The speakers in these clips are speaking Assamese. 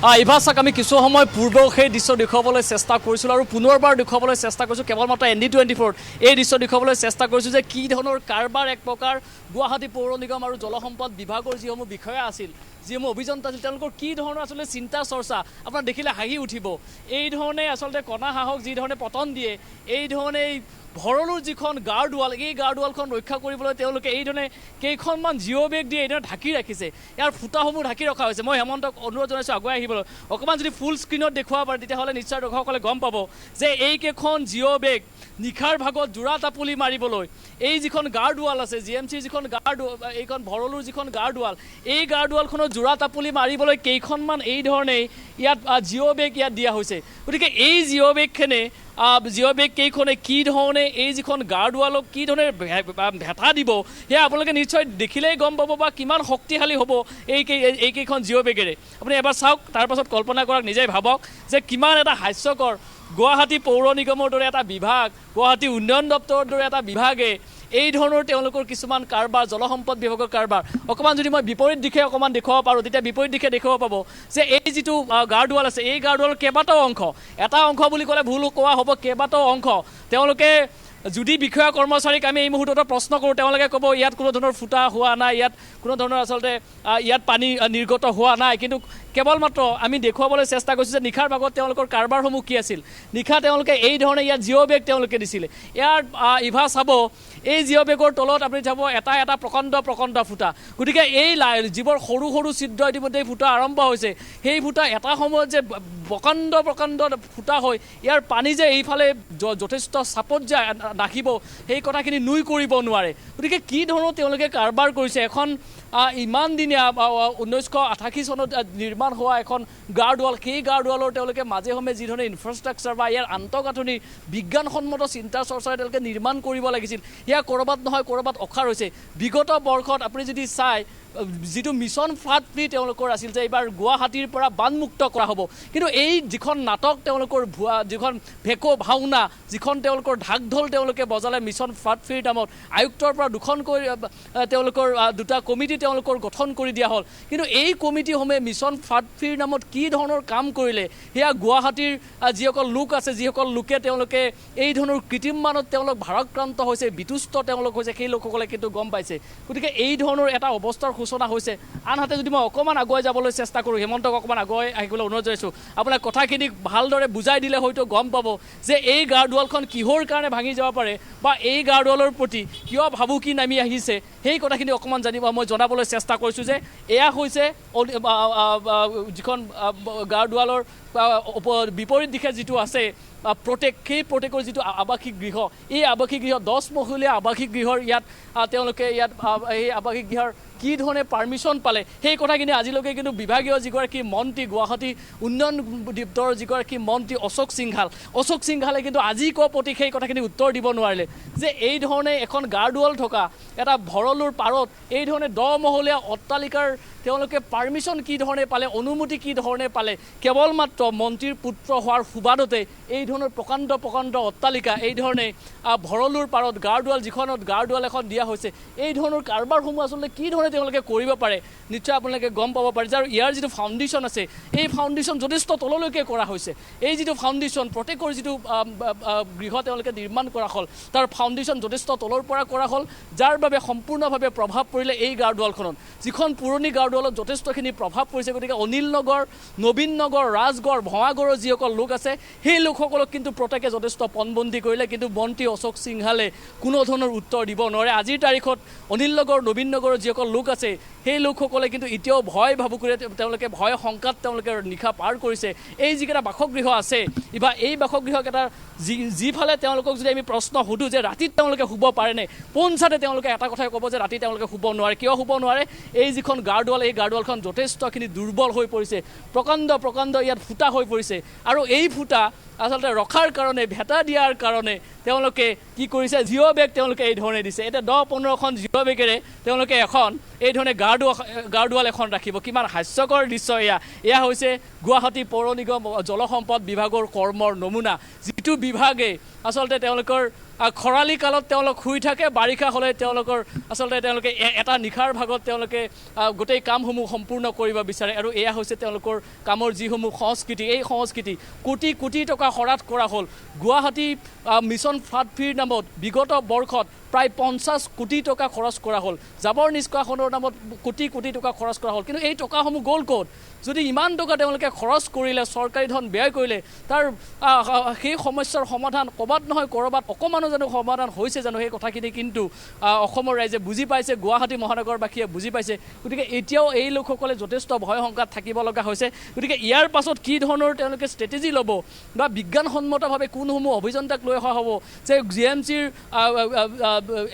এইবাৰ চাওক আমি কিছু সময় পূৰ্বেও সেই দৃশ্য দেখুৱাবলৈ চেষ্টা কৰিছিলোঁ আৰু পুনৰবাৰ দেখুৱাবলৈ চেষ্টা কৰিছোঁ কেৱল মাত্ৰ ND24 এই দৃশ্য দেখুৱাবলৈ চেষ্টা কৰিছোঁ যে কি ধৰণৰ কাৰবাৰ এক প্ৰকাৰ গুৱাহাটী পৌৰ নিগম আৰু জলসম্পদ বিভাগৰ যিসমূহ বিষয়া আছিল যিসমূহ অভিযন্তা আছিল তেওঁলোকৰ কি ধৰণৰ আচলতে চিন্তা চৰ্চা আপোনাৰ দেখিলে হাঁহি উঠিব এই ধৰণে আচলতে কণা হাঁহক যি ধৰণে পতন দিয়ে এই ধৰণে ভৰলুৰ যিখন গাৰ্ডৱাল এই গাৰ্ডৱালখন ৰক্ষা কৰিবলৈ তেওঁলোকে এই ধৰণে কেইখনমান জিঅ' বেগ দিয়ে এইধৰণে ঢাকি ৰাখিছে ইয়াৰ ফুটাসমূহ ঢাকি ৰখা হৈছে মই হেমন্তক অনুৰোধ জনাইছোঁ আগুৱাই আহিবলৈ অকণমান যদি ফুল স্ক্ৰীণত দেখুৱাব পাৰে তেতিয়াহ'লে নিশ্চয় দৰ্শকসকলে গম পাব যে এইকেইখন জিঅ' বেগ নিশাৰ ভাগত জোৰা তাপুলি মাৰিবলৈ এই যিখন গাৰ্ডৱাল আছে GMCৰ যিখন এইখন ভৰলুৰ যিখন গাৰ্ডৱাল এই গাৰ্ডৱালখনৰ জোৰা তাপুলি মাৰিবলৈ কেইখনমান এই ধৰণেই ইয়াত জিঅ' বেগ ইয়াত দিয়া হৈছে গতিকে এই জিঅ' বেগখনে জিঅ' বেগ কেইখনে কি ধৰণে এই যিখন গাৰ্ডৱালক কি ধৰণে ভেটা দিব সেয়া আপোনালোকে নিশ্চয় দেখিলেই গম পাব বা কিমান শক্তিশালী হ'ব এইকেইখন জিঅ' বেগেৰে আপুনি এবাৰ চাওক তাৰপাছত কল্পনা কৰক নিজেই ভাবক যে কিমান এটা হাস্যকৰ গুৱাহাটী পৌৰ নিগমৰ দৰে এটা বিভাগ গুৱাহাটী উন্নয়ন দপ্তৰৰ দৰে এটা বিভাগে এই ধৰণৰ তেওঁলোকৰ কিছুমান কাৰবাৰ জলসম্পদ বিভাগৰ কাৰবাৰ অকণমান যদি মই বিপৰীত দিশে অকণমান দেখুৱাব পাৰোঁ তেতিয়া বিপৰীত দিশে দেখুৱাব পাব যে এই যিটো গাৰ্ডৱাল আছে এই গাৰ্ডৱালৰ কেইবাটাও অংশ এটা অংশ বুলি ক'লে ভুল কোৱা হ'ব কেইবাটাও অংশ তেওঁলোকে যদি বিষয়া কৰ্মচাৰীক আমি এই মুহূৰ্তত প্ৰশ্ন কৰোঁ তেওঁলোকে ক'ব ইয়াত কোনো ধৰণৰ ফুটা হোৱা নাই ইয়াত কোনো ধৰণৰ আচলতে ইয়াত পানী নিৰ্গত হোৱা নাই কিন্তু কেৱল মাত্ৰ আমি দেখুৱাবলৈ চেষ্টা কৰিছোঁ যে নিশাৰ ভাগত তেওঁলোকৰ কাৰবাৰসমূহ কি আছিল নিশা তেওঁলোকে এই ধৰণে ইয়াত জিঅ' বেগ তেওঁলোকে দিছিলে ইয়াৰ ইভা চাব এই জিঅ' বেগৰ তলত আপুনি চাব এটা এটা প্ৰকাণ্ড ফুটা গতিকে এই যিবোৰ সৰু সৰু ছিদ্ৰ ইতিমধ্যে ফুটা আৰম্ভ হৈছে সেই ফুটা এটা সময়ত যে প্ৰকাণ্ড ফুটা হয় ইয়াৰ পানী যে এইফালে যথেষ্ট চাপত যে নাখিব সেই কথাখিনি নুই কৰিব নোৱাৰে গতিকে কি ধৰণৰ তেওঁলোকে কাৰবাৰ কৰিছে এখন ইমান দিনীয়া 1988 চনত নিৰ্মাণ হোৱা এখন গাৰ্ডৱাল সেই গাৰ্ডৱালৰ তেওঁলোকে মাজে সময়ে যি ধৰণে ইনফ্ৰাষ্ট্ৰাকচাৰ বা ইয়াৰ আন্তঃগাঁথনি বিজ্ঞানসন্মত চিন্তা চৰ্চাৰে তেওঁলোকে নিৰ্মাণ কৰিব লাগিছিল সেয়া ক'ৰবাত নহয় ক'ৰবাত অখাৰ হৈছে বিগত বৰ্ষত আপুনি যদি চাই যিটো মিছন ফ্লাড ফ্ৰী তেওঁলোকৰ আছিল যে এইবাৰ গুৱাহাটীৰ পৰা বানমুক্ত কৰা হ'ব কিন্তু এই যিখন নাটক তেওঁলোকৰ ভুৱা যিখন ভেকো ভাওনা যিখন তেওঁলোকৰ ঢাক ঢোল তেওঁলোকে বজালে মিছন ফ্লাড ফ্ৰীৰ নামত আয়ুক্তৰ পৰা দুখনকৈ তেওঁলোকৰ দুটা কমিটি তেওঁলোকৰ গঠন কৰি দিয়া হ'ল কিন্তু এই কমিটিসমূহে মিছন ফ্লাড ফ্ৰীৰ নামত কি ধৰণৰ কাম কৰিলে সেয়া গুৱাহাটীৰ যিসকল লোক আছে যিসকল লোকে তেওঁলোকে এই ধৰণৰ কৃত্ৰিম মানত তেওঁলোক ভাৰাক্ৰান্ত হৈছে বিতুষ্ট তেওঁলোক হৈছে সেই লোকসকলে কিন্তু গম পাইছে গতিকে এই ধৰণৰ এটা অৱস্থাৰ সূচনা হৈছে আনহাতে যদি মই অকণমান আগুৱাই যাবলৈ চেষ্টা কৰোঁ হেমন্তক অকণমান আগুৱাই আহিবলৈ অনুৰোধ জনাইছোঁ আপোনাক কথাখিনি ভালদৰে বুজাই দিলে হয়তো গম পাব যে এই গাৰ্ডৱালখন কিহৰ কাৰণে ভাঙি যাব পাৰে বা এই গাৰ্ডৱালৰ প্ৰতি কিয় ভাবুকি নামি আহিছে সেই কথাখিনি অকণমান মই জনাবলৈ চেষ্টা কৰিছোঁ যে এয়া হৈছে যিখন গাৰ্ডৱালৰ বিপৰীত দিশে যিটো আছে সেই প্ৰটেক্টৰ যিটো আৱাসিক গৃহ এই আৱাসিক গৃহ 10 মহলীয়া আৱাসিক গৃহৰ ইয়াত তেওঁলোকে ইয়াত এই আৱাসিক গৃহৰ কি ধৰণে পাৰ্মিশ্যন পালে সেই কথাখিনি আজিলৈকে কিন্তু বিভাগীয় যিগৰাকী মন্ত্ৰী গুৱাহাটী উন্নয়ন দপ্তৰৰ যিগৰাকী মন্ত্ৰী অশোক সিংঘালে কিন্তু আজি প্ৰতি সেই কথাখিনি উত্তৰ দিব নোৱাৰিলে যে এই ধৰণে এখন গাৰ্ডৱাল থকা এটা ভৰলুৰ পাৰত এই ধৰণে 10 মহলীয়া অট্টালিকাৰ তেওঁলোকে পাৰ্মিশ্যন কি ধৰণে পালে অনুমতি কি ধৰণে পালে কেৱল মাত্ৰ মন্ত্ৰীৰ পুত্ৰ হোৱাৰ সুবাদতে এই ধৰণৰ প্ৰকাণ্ড অট্টালিকা এই ধৰণে ভৰলুৰ পাৰত গাৰ্ডৱাল যিখনত গাৰ্ডৱাল এখন দিয়া হৈছে এই ধৰণৰ কাৰবাৰসমূহ আচলতে কি ধৰণে তেওঁলোকে কৰিব পাৰে নিশ্চয় আপোনালোকে গম পাব পাৰে আৰু ইয়াৰ যিটো ফাউণ্ডেশ্যন আছে এই ফাউণ্ডেশ্যন যথেষ্ট তললৈকে কৰা হৈছে এই যিটো ফাউণ্ডেশ্যন প্ৰত্যেকৰ যিটো গৃহ তেওঁলোকে নিৰ্মাণ কৰা হ'ল তাৰ ফাউণ্ডেশ্যন যথেষ্ট তলৰ পৰা কৰা হ'ল যাৰ বাবে সম্পূৰ্ণভাৱে প্ৰভাৱ পৰিলে এই গাৰ্ডৱালখনত যিখন পুৰণি গাৰ্ডৱালত যথেষ্টখিনি প্ৰভাৱ পৰিছে গতিকে অনিল নগৰ নবীন নগৰ ৰাজগড় ভঙাগড়ৰ যিসকল লোক আছে সেই লোকসকলক কিন্তু প্ৰত্যেকে যথেষ্ট পণবন্দী কৰিলে কিন্তু মন্ত্ৰী অশোক সিংঘালে কোনো ধৰণৰ উত্তৰ দিব নোৱাৰে আজিৰ তাৰিখত অনিল নগৰ নবীন নগৰৰ যিসকল লোক আছে সেই লোকসকলে কিন্তু এতিয়াও ভয় ভাবুকিৰে তেওঁলোকে ভয় শংকাত তেওঁলোকে নিশা পাৰ কৰিছে এই যিকেইটা বাসগৃহ আছে বা এই বাসগৃহকেইটাৰ যিফালে তেওঁলোকক যদি আমি প্ৰশ্ন সুধোঁ যে ৰাতিত তেওঁলোকে শুব পাৰেনে পোনচাতে তেওঁলোকে এটা কথাই ক'ব যে ৰাতি তেওঁলোকে শুব নোৱাৰে কিয় শুব নোৱাৰে এই যিখন গাৰ্ডৱাল এই গাৰ্ডৱালখন যথেষ্টখিনি দুৰ্বল হৈ পৰিছে প্ৰকাণ্ড ইয়াত ফুটা হৈ পৰিছে আৰু এই ফুটা আচলতে ৰখাৰ কাৰণে ভেটা দিয়াৰ কাৰণে তেওঁলোকে কি কৰিছে জিঅ' বেগ তেওঁলোকে এই ধৰণে দিছে এতিয়া 10-15খন জিঅ' বেগেৰে তেওঁলোকে এখন এই ধৰণে গাৰ্ডৱাল এখন ৰাখিব কিমান হাস্যকৰ দৃশ্য এয়া হৈছে গুৱাহাটী পৌৰ নিগম জলসম্পদ বিভাগৰ কৰ্মৰ নমুনা যিটো বিভাগে আচলতে তেওঁলোকৰ খৰালি কালত তেওঁলোক শুই থাকে, বাৰিষা হ'লে তেওঁলোকৰ আচলতে তেওঁলোকে এটা নিশাৰ ভাগত তেওঁলোকে গোটেই কামসমূহ সম্পূৰ্ণ কৰিব বিচাৰে আৰু এয়া হৈছে তেওঁলোকৰ কামৰ যিসমূহ সংস্কৃতি। এই সংস্কৃতি কোটি কোটি টকা খৰচ কৰা হ'ল। গুৱাহাটী মিছন ফ্লাড ফ্ৰীৰ নামত বিগত বৰ্ষত প্ৰায় 50 কোটি টকা খৰচ কৰা হ'ল। জাবৰ নিষ্কাশনৰ নামত কোটি কোটি টকা খৰচ কৰা হ'ল, কিন্তু এই টকাসমূহ গ'ল ক'ত? যদি ইমান টকা তেওঁলোকে খৰচ কৰিলে, চৰকাৰী ধন ব্যয় কৰিলে, তাৰ সেই সমস্যাৰ সমাধান ক'ৰবাত নহয় ক'ৰবাত অকণমানো জানো সমাধান হৈছে জানো? সেই কথাখিনি কিন্তু অসমৰ ৰাইজে বুজি পাইছে, গুৱাহাটী মহানগৰবাসীয়ে বুজি পাইছে। গতিকে এতিয়াও এই লোকসকলে যথেষ্ট ভয় শংকাত থাকিব লগা হৈছে। গতিকে ইয়াৰ পাছত কি ধৰণৰ তেওঁলোকে ষ্ট্ৰেটেজি ল'ব বা বিজ্ঞানসন্মতভাৱে কোনসমূহ অভিযন্তাক লৈ অহা হ'ব যে GMCৰ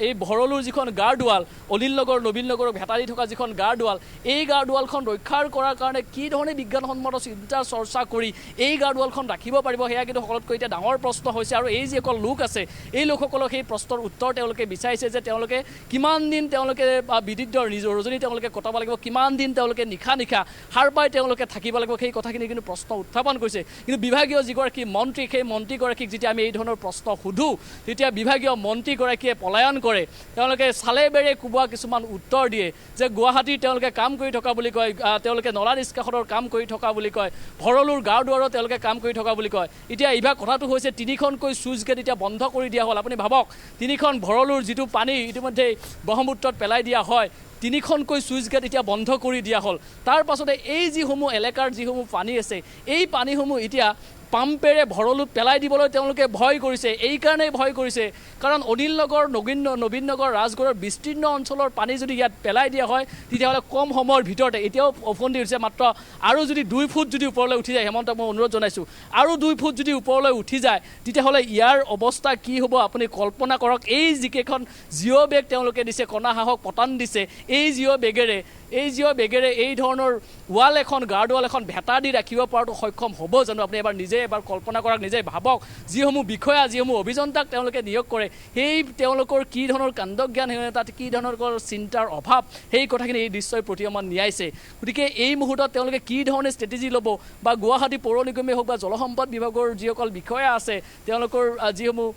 এই ভৰলুৰ যিখন গাৰ্ডৱাল, অনিল নগৰ নবীন নগৰক ভেটা দি থকা যিখন গাৰ্ডৱাল, এই গাৰ্ডৱালখন ৰক্ষাৰ কৰাৰ কাৰণে কি ধৰণে বিজ্ঞানসন্মত চিন্তা চৰ্চা কৰি এই গাৰ্ডৱালখন ৰাখিব পাৰিব, সেয়া কিন্তু সকলোতকৈ এতিয়া ডাঙৰ প্ৰশ্ন হৈছে। আৰু এই যিসকল লোক আছে, এই লোকসকলক সেই প্ৰশ্নৰ উত্তৰ তেওঁলোকে বিচাৰিছে যে তেওঁলোকে কিমান দিন তেওঁলোকে বিদ্যুতৰ ৰজনী তেওঁলোকে কটাব লাগিব, কিমান দিন তেওঁলোকে নিশা সাৰ পাই তেওঁলোকে থাকিব লাগিব, সেই কথাখিনি কিন্তু প্ৰশ্ন উত্থাপন কৰিছে। কিন্তু বিভাগীয় যিগৰাকী মন্ত্ৰী, সেই মন্ত্ৰীগৰাকীক যেতিয়া আমি এই ধৰণৰ প্ৰশ্ন সোধোঁ, তেতিয়া বিভাগীয় মন্ত্ৰীগৰাকীয়ে পলায়ন কৰে। তেওঁলোকে চালে বেৰে কোবোৱা কিছুমান উত্তৰ দিয়ে যে গুৱাহাটীৰ তেওঁলোকে কাম কৰি থকা বুলি কয়, তেওঁলোকে নলা নিষ্কাশনৰ কাম কৰি থকা বুলি কয়, ভৰলুৰ গাঁওদুৱাৰত তেওঁলোকে কাম কৰি থকা বুলি কয়। এতিয়া এইবাৰ কথাটো হৈছে 3খনকৈ চুইচ গেট এতিয়া বন্ধ কৰি দিয়া হ'ল। আপুনি ভাবক, 3খন ভৰলুৰ যিটো পানী ইতিমধ্যে ব্ৰহ্মপুত্ৰত পেলাই দিয়া হয়, 3খনকৈ চুইচ গেট এতিয়া বন্ধ কৰি দিয়া হ'ল। তাৰ পাছতে এই যিসমূহ এলেকাৰ যিসমূহ পানী আছে, এই পানীসমূহ এতিয়া পাম্পেৰে ভৰলুত পেলাই দিবলৈ তেওঁলোকে ভয় কৰিছে। এইকাৰণেই ভয় কৰিছে কাৰণ অনিল নগৰ নবীন নগৰ ৰাজগড়ৰ বিস্তীৰ্ণ অঞ্চলৰ পানী যদি ইয়াত পেলাই দিয়া হয়, তেতিয়াহ'লে কম সময়ৰ ভিতৰতে, এতিয়াও অফন্দি হৈছে মাত্ৰ আৰু যদি 2 ফুট যদি ওপৰলৈ উঠি যায়, হেমন্তক মই অনুৰোধ জনাইছোঁ, আৰু 2 ফুট যদি ওপৰলৈ উঠি যায়, তেতিয়াহ'লে ইয়াৰ অৱস্থা কি হ'ব আপুনি কল্পনা কৰক। এই যিকেইখন জিঅ' বেগ তেওঁলোকে দিছে, কণা হাঁহক পতান দিছে, এই জিঅ' বেগেৰে এই ধৰণৰ ৱাল এখন, গাৰ্ডৱাল এখন ভেটা দি ৰাখিব পৰাটো সক্ষম হ'ব জানো? আপুনি এবাৰ কল্পনা কৰক, নিজে ভাবক। যিসমূহ বিষয়া, যিসমূহ অভিযন্তাক তেওঁলোকে নিয়োগ কৰে, সেই তেওঁলোকৰ কি ধৰণৰ কাণ্ডজ্ঞানহীনতা, কি ধৰণৰ চিন্তাৰ অভাৱ, সেই কথাখিনি এই দৃশ্যই প্ৰতিমান নিয়াইছে। গতিকে এই মুহূৰ্তত তেওঁলোকে কি ধৰণে ষ্ট্ৰেটেজি ল'ব বা গুৱাহাটী পৌৰ নিগমেই হওক বা জলসম্পদ বিভাগৰ যিসকল বিষয়া আছে, তেওঁলোকৰ যিসমূহ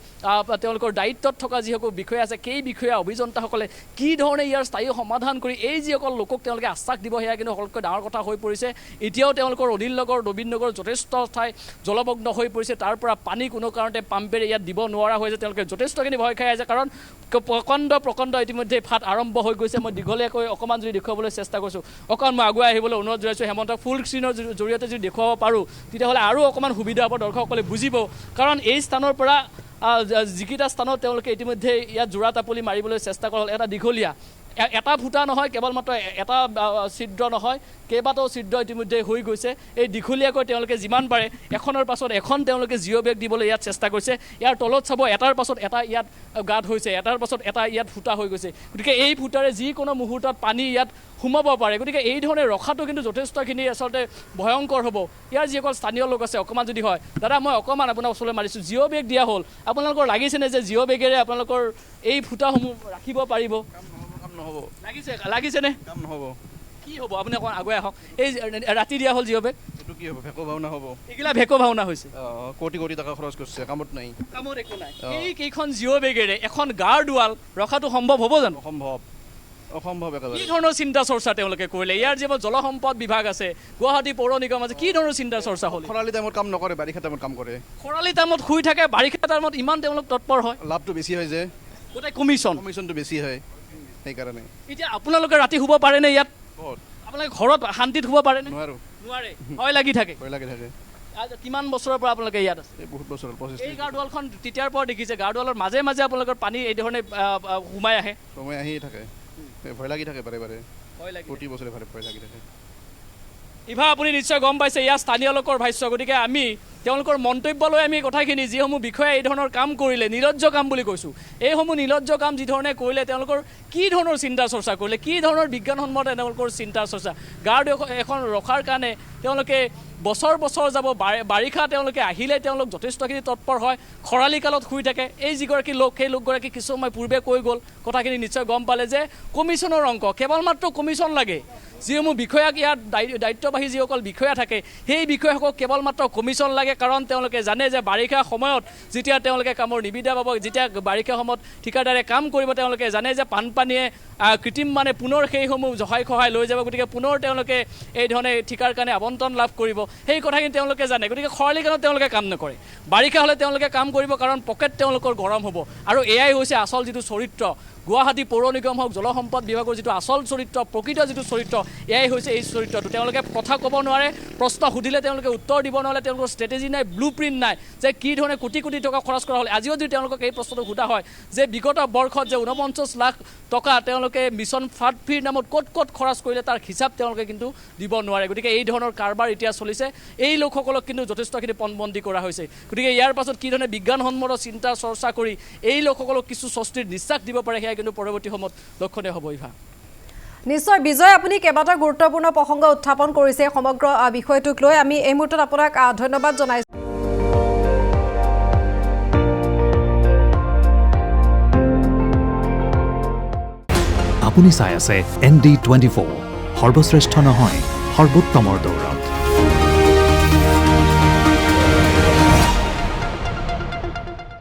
তেওঁলোকৰ দায়িত্বত থকা যিসকল বিষয়া আছে, সেই বিষয়া অভিযন্তাসকলে কি ধৰণে ইয়াৰ স্থায়ী সমাধান কৰি এই যিসকল লোকক তেওঁলোকে আশ্বাস দিব, সেয়া কিন্তু সকলোতকৈ ডাঙৰ কথা হৈ পৰিছে। এতিয়াও তেওঁলোকৰ অনিল নগৰ নবীন নগৰ যথেষ্ট ঠাই জলমগ্ন হৈ পৰিছে, তাৰ পৰা পানী কোনো কাৰণতে পাম্পেৰে ইয়াত দিব নোৱাৰা হৈছে। তেওঁলোকে যথেষ্টখিনি ভয় খাই আছে, কাৰণ প্ৰকাণ্ড ইতিমধ্যে ফাট আৰম্ভ হৈ গৈছে। মই দীঘলীয়াকৈ অকণমান যদি দেখুৱাবলৈ চেষ্টা কৰিছোঁ, অকণমান মই আগুৱাই আহিবলৈ অনুৰোধ জনাইছোঁ। হেমন্তক ফুল স্ক্ৰীণৰ জৰিয়তে যদি দেখুৱাব পাৰোঁ, তেতিয়াহ'লে আৰু অকণমান সুবিধা হ'ব, দৰ্শকসকলে বুজিব। কাৰণ এই স্থানৰ পৰা যিকেইটা স্থানত তেওঁলোকে ইতিমধ্যে ইয়াত জোৰা তাপলি মাৰিবলৈ চেষ্টা কৰা হ'ল, এটা দীঘলীয়া, এটা ফুটা নহয়, কেৱল মাত্ৰ এটা ছিদ্ৰ নহয়, কেইবাটাও ছিদ্ৰ ইতিমধ্যে হৈ গৈছে। এই দীঘলীয়াকৈ তেওঁলোকে যিমান পাৰে এখনৰ পাছত এখন তেওঁলোকে জিঅ' বেগ দিবলৈ ইয়াত চেষ্টা কৰিছে। ইয়াৰ তলত চাব, এটাৰ পাছত এটা ইয়াত গাঁত হৈছে, এটাৰ পাছত এটা ইয়াত ফুটা হৈ গৈছে। গতিকে এই ফুটাৰে যিকোনো মুহূৰ্তত পানী ইয়াত সোমাব পাৰে। গতিকে এই ধৰণে ৰখাটো কিন্তু যথেষ্টখিনি আচলতে ভয়ংকৰ হ'ব। ইয়াৰ যিসকল স্থানীয় লোক আছে, অকণমান যদি হয়, দাদা মই অকণমান আপোনাৰ ওচৰলৈ মাৰিছোঁ, জিঅ' বেগ দিয়া হ'ল, আপোনালোকৰ লাগিছেনে যে জিঅ' বেগেৰে আপোনালোকৰ এই ফুটাসমূহ ৰাখিব পাৰিব? লাগিছেনে? কাম নহ'ব। কি হ'ব? আপুনি অকণমান আগুৱাই আহক। এই ৰাতি দিয়া হ'ল জিঅ' বেগ, এইটো কি হ'ব? ভেকো ভাওনা হ'ব। এইগিলা ভেকো ভাওনা হৈছে, কোটি কোটি টকা খৰচ কৰিছে, কামত নাই, কামত একো নাই। এই কেইখন জিঅ' বেগেৰে এখন গাৰ্ডৱাল ৰখাটো সম্ভৱ হ'ব জানো? অসম্ভৱ একেবাৰে। কি ধৰণৰ চিন্তা চৰ্চা তেওঁলোকে কৰিলে? ইয়াৰ যিবোৰ জলসম্পদ বিভাগ আছে, গুৱাহাটী পৌৰ নিগম আছে, কি ধৰণৰ চিন্তা চৰ্চা হ'ল? খৰালি টাইমত কাম নকৰে, বাৰিষা টাইমত কাম কৰে। খৰালি টাইমত শুই থাকে, বাৰিষা টাইমত ইমান তেওঁলোক তৎপৰ হয়। লাভটো বেছি হয় যে, গোটেই কমিশ্যনটো বেছি হয়, সেইকাৰণে। এতিয়া আপোনালোকে ৰাতি শুব পাৰেনে ইয়াত? আপোনালোকে ঘৰত শান্তিত শুব পাৰেনে? নোৱাৰে, ভয় লাগি থাকে। কিমান বছৰৰ পৰা আপোনালোকে ইয়াত আছে? বহুত বছৰ। এই গাৰ্ডৱালখন তেতিয়াৰ পৰা দেখিছে, গাৰ্ডৱালৰ মাজে মাজে আপোনালোকৰ পানী এই ধৰণে সোমাই আহি থাকে, ভয় লাগি থাকে, বাৰে প্ৰতি বছৰে ভয় লাগি থাকে। ইভা আপুনি নিশ্চয় গম পাইছে, ইয়াৰ স্থানীয় লোকৰ ভাষ্য। গতিকে আমি তেওঁলোকৰ মন্তব্যলৈ আমি কথাখিনি, যিসমূহ বিষয়ে এই ধৰণৰ কাম কৰিলে, নিলজ্জ কাম বুলি কৈছোঁ, এইসমূহ নিলজ্জ কাম যিধৰণে কৰিলে, তেওঁলোকৰ কি ধৰণৰ চিন্তা চৰ্চা কৰিলে, কি ধৰণৰ বিজ্ঞানসন্মত তেওঁলোকৰ চিন্তা চৰ্চা। গাৰ্ড এখন ৰখাৰ কাৰণে তেওঁলোকে বছৰ যাব, বাৰিষা তেওঁলোকে আহিলে তেওঁলোক যথেষ্টখিনি তৎপৰ হয়, খৰালি কালত শুই থাকে। এই যিগৰাকী লোক, সেই লোকগৰাকী কিছু সময় পূৰ্বে কৈ গ'ল, কথাখিনি নিশ্চয় গম পালে যে কমিশ্যনৰ অংক, কেৱল মাত্ৰ কমিশ্যন লাগে। যিসমূহ বিষয়াক ইয়াত দায়িত্ববাহী যিসকল বিষয়া থাকে সেই বিষয়াসকলক কেৱল মাত্ৰ কমিশ্যন লাগে কাৰণ তেওঁলোকে জানে যে বাৰিষা সময়ত যেতিয়া তেওঁলোকে কামৰ নিবিদা পাব যেতিয়া বাৰিষা সময়ত ঠিকাদাৰে কাম কৰিব তেওঁলোকে জানে যে বানপানীয়ে কৃত্ৰিম মানে পুনৰ সেইসমূহ 𝐂𝐈𝐒 লৈ যাব গতিকে পুনৰ তেওঁলোকে এই ধৰণে ঠিকাৰ কাৰণে আবণ্টন লাভ কৰিব সেই কথাখিনি তেওঁলোকে জানে গতিকে খৰালি কালত তেওঁলোকে কাম নকৰে বাৰিষা হ'লে তেওঁলোকে কাম কৰিব কাৰণ পকেট তেওঁলোকৰ গৰম হ'ব আৰু এয়াই হৈছে আচল যিটো চৰিত্ৰ গুৱাহাটী পৌৰ নিগম হওক জলসম্পদ বিভাগৰ যিটো আচল চৰিত্ৰ প্ৰকৃত যিটো চৰিত্ৰ এয়াই হৈছে এই চৰিত্ৰটো তেওঁলোকে কথা ক'ব নোৱাৰে প্ৰশ্ন সুধিলে তেওঁলোকে উত্তৰ দিব নোৱাৰে তেওঁলোকৰ ষ্ট্ৰেটেজি নাই ব্লুপ্ৰিণ্ট নাই যে কি ধৰণে কোটি কোটি টকা খৰচ কৰা হ'ল আজিও যদি তেওঁলোকক এই প্ৰশ্নটো সোধা হয় যে বিগত বৰ্ষত যে 49 লাখ টকা তেওঁলোকে মিছন ফ্লাড ফ্ৰীৰ নামত ক'ত ক'ত খৰচ কৰিলে তাৰ হিচাপ তেওঁলোকে কিন্তু দিব নোৱাৰে গতিকে এই ধৰণৰ কাৰবাৰ এতিয়া চলিছে এই লোকসকলক কিন্তু যথেষ্টখিনি পণবন্দী কৰা হৈছে গতিকে ইয়াৰ পাছত কি ধৰণে বিজ্ঞানসন্মত চিন্তা চৰ্চা কৰি এই লোকসকলক কিছু স্বস্তিৰ নিশ্বাস দিব পাৰে সেয়া কিন্তু পৰৱৰ্তী সময়ত লক্ষণীয় হ'ব ইভা নিশ্চয় বিজয় আপুনি কেইবাটা গুৰুত্বপূৰ্ণ প্ৰসংগ উত্থাপন কৰিছে সমগ্ৰ বিষয়টোক লৈ আমি এই মুহূৰ্তত আপোনাক ধন্যবাদ জনাইছো আপুনি চাই আছে ND24 সৰ্বশ্ৰেষ্ঠ নহয় সৰ্বোত্তমৰ দৌৰ